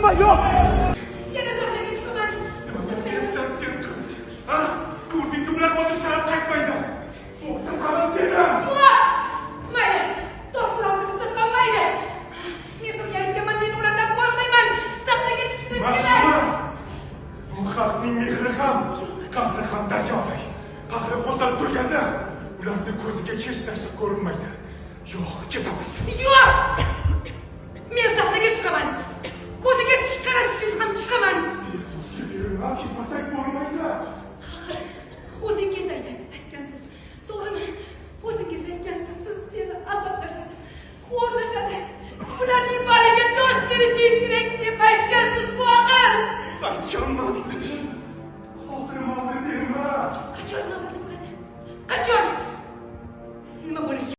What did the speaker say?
chiqma, yo'q. Yana sahnaga chiqaman. Nima deyapsan sen qiz? Ha? Ko'rdingki ular o'tirishdan qaytmaydi. To'xtatamiz dedim. Yo'q. Mayli. To'xtatamiz ham mayli. Men sizga aytganman, men ulardan qo'rqmayman. Sahnaga chiqsin kerak. Bu xalqning mehri ham, qahri ham daryoday. Qahri qo'zg'alib turganda ularning ko'ziga hech narsa ko'rinmaydi. Yo'q, ketamiz. Yo'q. Men sahnaga chiqaman.